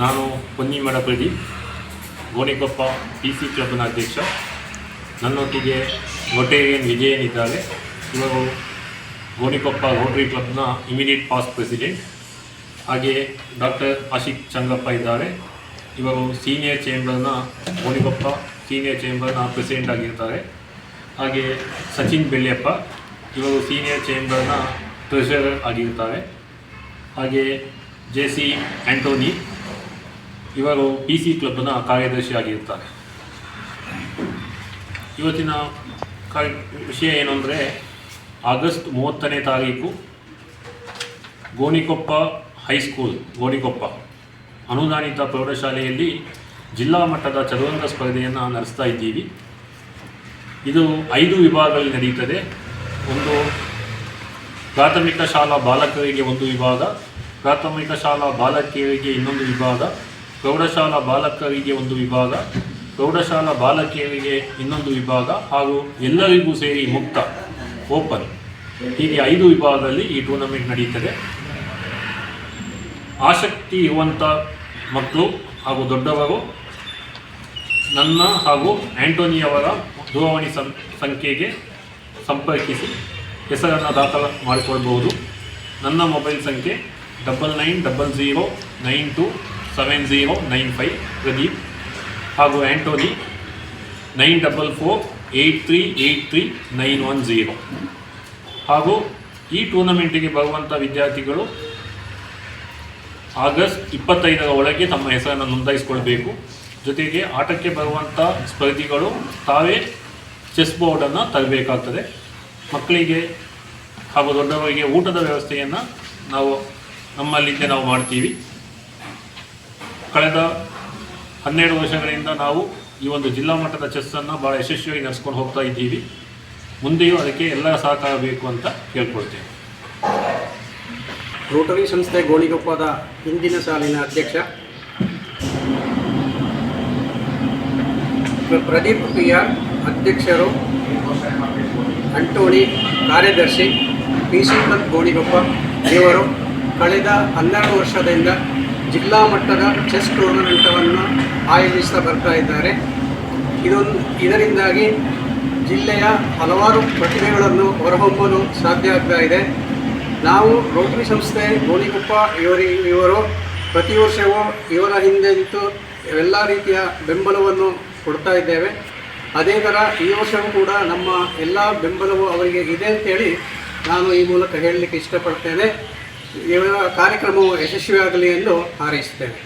ನಾನು ಪೊನ್ನಿಮಡ ಪ್ರದೀಪ್, ಗೋಣಿಕೊಪ್ಪ PC ಕ್ಲಬ್ನ ಅಧ್ಯಕ್ಷ. ನನ್ನೊಟ್ಟಿಗೆ ಗೊಟೇರಿಯನ್ ವಿಜಯನ್ ಇದ್ದಾರೆ. ಇವರು ಗೋಣಿಕೊಪ್ಪ ರೋಟರಿ ಕ್ಲಬ್ನ ಇಮಿಡಿಯೇಟ್ ಪಾಸ್ಟ್ ಪ್ರೆಸಿಡೆಂಟ್. ಹಾಗೆ ಡಾಕ್ಟರ್ ಆಶಿಕ್ ಚಂಗಪ್ಪ ಇದ್ದಾರೆ. ಇವರು ಸೀನಿಯರ್ ಚೇಂಬರ್ನ ಗೋಣಿಕೊಪ್ಪ ಸೀನಿಯರ್ ಚೇಂಬರ್ನ ಪ್ರೆಸಿಡೆಂಟ್ ಆಗಿರ್ತಾರೆ. ಹಾಗೆ ಸಚಿನ್ ಬೆಳ್ಳಿಯಪ್ಪ, ಇವರು ಸೀನಿಯರ್ ಚೇಂಬರ್ನ ಟ್ರೆಷರರ್ ಆಗಿರ್ತಾರೆ. ಹಾಗೆ JC ಆ್ಯಂಟೋನಿ, ಇವರು PC ಕ್ಲಬ್ನ ಕಾರ್ಯದರ್ಶಿ ಆಗಿರ್ತಾರೆ. ಇವತ್ತಿನ ವಿಷಯ ಏನು ಅಂದರೆ, ಆಗಸ್ಟ್ 30ನೇ ತಾರೀಕು ಗೋಣಿಕೊಪ್ಪ ಹೈಸ್ಕೂಲ್ ಗೋಣಿಕೊಪ್ಪ ಅನುದಾನಿತ ಪ್ರೌಢಶಾಲೆಯಲ್ಲಿ ಜಿಲ್ಲಾ ಮಟ್ಟದ ಚದುರಂಗ ಸ್ಪರ್ಧೆಯನ್ನು ನಡೆಸ್ತಾ ಇದ್ದೀವಿ. ಇದು 5 ವಿಭಾಗಗಳಲ್ಲಿ ನಡೆಯುತ್ತದೆ. ಒಂದು ಪ್ರಾಥಮಿಕ ಶಾಲಾ ಬಾಲಕರಿಗೆ ಒಂದು ವಿಭಾಗ, ಪ್ರಾಥಮಿಕ ಶಾಲಾ ಬಾಲಕಿಯರಿಗೆ ಇನ್ನೊಂದು ವಿಭಾಗ, ಪ್ರೌಢಶಾಲಾ ಬಾಲಕರಿಗೆ ಒಂದು ವಿಭಾಗ, ಪ್ರೌಢಶಾಲಾ ಬಾಲಕಿಯರಿಗೆ ಇನ್ನೊಂದು ವಿಭಾಗ, ಹಾಗೂ ಎಲ್ಲರಿಗೂ ಸೇರಿ ಮುಕ್ತ ಓಪನ್, ಹೀಗೆ 5 ವಿಭಾಗದಲ್ಲಿ ಈ ಟೂರ್ನಮೆಂಟ್ ನಡೆಯುತ್ತದೆ. ಆಸಕ್ತಿ ಇರುವಂಥ ಮಕ್ಕಳು ಹಾಗೂ ದೊಡ್ಡವರು ನನ್ನ ಹಾಗೂ ಆ್ಯಂಟೋನಿಯವರ ದೂರವಾಣಿ ಸಂಖ್ಯೆಗೆ ಸಂಪರ್ಕಿಸಿ ಹೆಸರನ್ನು ದಾಖಲು ಮಾಡಿಕೊಳ್ಬಹುದು. ನನ್ನ ಮೊಬೈಲ್ ಸಂಖ್ಯೆ 9900927095 ಪ್ರದೀಪ್, ಹಾಗೂ ಆ್ಯಂಟೋನಿ 9448383910. ಹಾಗೂ ಈ ಟೂರ್ನಮೆಂಟಿಗೆ ಬರುವಂಥ ವಿದ್ಯಾರ್ಥಿಗಳು ಆಗಸ್ಟ್ 25ರ ಒಳಗೆ ತಮ್ಮ ಹೆಸರನ್ನು ನೋಂದಾಯಿಸಿಕೊಳ್ಬೇಕು. ಜೊತೆಗೆ ಆಟಕ್ಕೆ ಬರುವಂಥ ಸ್ಪರ್ಧಿಗಳು ತಾವೇ ಚೆಸ್ ಬೋರ್ಡನ್ನು ತರಬೇಕಾಗ್ತದೆ. ಮಕ್ಕಳಿಗೆ ಹಾಗೂ ದೊಡ್ಡವರಿಗೆ ಊಟದ ವ್ಯವಸ್ಥೆಯನ್ನು ನಮ್ಮಲ್ಲಿಂದ ನಾವು ಮಾಡ್ತೀವಿ. ಕಳೆದ 12 ವರ್ಷಗಳಿಂದ ನಾವು ಈ ಒಂದು ಜಿಲ್ಲಾ ಮಟ್ಟದ ಚೆಸ್ಸನ್ನು ಭಾಳ ಯಶಸ್ವಿಯಾಗಿ ನಡೆಸ್ಕೊಂಡು ಹೋಗ್ತಾ ಇದ್ದೀವಿ. ಮುಂದೆಯೂ ಅದಕ್ಕೆ ಎಲ್ಲರ ಸಹಕಾರ ಬೇಕು ಅಂತ ಕೇಳ್ಕೊಳ್ತೇವೆ. ರೋಟರಿ ಸಂಸ್ಥೆ ಗೋಣಿಕೊಪ್ಪದ ಹಿಂದಿನ ಸಾಲಿನ ಅಧ್ಯಕ್ಷ ಪ್ರದೀಪ್ PR ಅಧ್ಯಕ್ಷರು, ಆಂಟೋನಿ ಕಾರ್ಯದರ್ಶಿ, PC ಕ್ಲಬ್ ಗೋಣಿಕೊಪ್ಪ. ಇವರು ಕಳೆದ 12 ವರ್ಷದಿಂದ ಜಿಲ್ಲಾ ಮಟ್ಟದ ಚೆಸ್ ಟೂರ್ನಮೆಂಟನ್ನು ಆಯೋಜಿಸ್ತಾ ಬರ್ತಾ ಇದ್ದಾರೆ. ಇದರಿಂದಾಗಿ ಜಿಲ್ಲೆಯ ಹಲವಾರು ಪ್ರತಿಭೆಗಳನ್ನು ಹೊರಹೊಮ್ಮಲು ಸಾಧ್ಯ ಆಗ್ತಾ ಇದೆ. ನಾವು ರೋಟರಿ ಸಂಸ್ಥೆ ಗೋಣಿಕೊಪ್ಪ ಇವರು ಪ್ರತಿ ವರ್ಷವೂ ಇವರ ಹಿಂದೆ ನಿಂತು ಎಲ್ಲ ರೀತಿಯ ಬೆಂಬಲವನ್ನು ಕೊಡ್ತಾ ಇದ್ದೇವೆ. ಅದೇ ಥರ ಈ ವರ್ಷವೂ ಕೂಡ ನಮ್ಮ ಎಲ್ಲ ಬೆಂಬಲವು ಅವರಿಗೆ ಇದೆ ಅಂತೇಳಿ ನಾನು ಈ ಮೂಲಕ ಹೇಳಲಿಕ್ಕೆ ಇಷ್ಟಪಡ್ತೇನೆ. ಇವರ ಕಾರ್ಯಕ್ರಮವು ಯಶಸ್ವಿಯಾಗಲಿ ಎಂದು ಹಾರೈಸುತ್ತೇನೆ.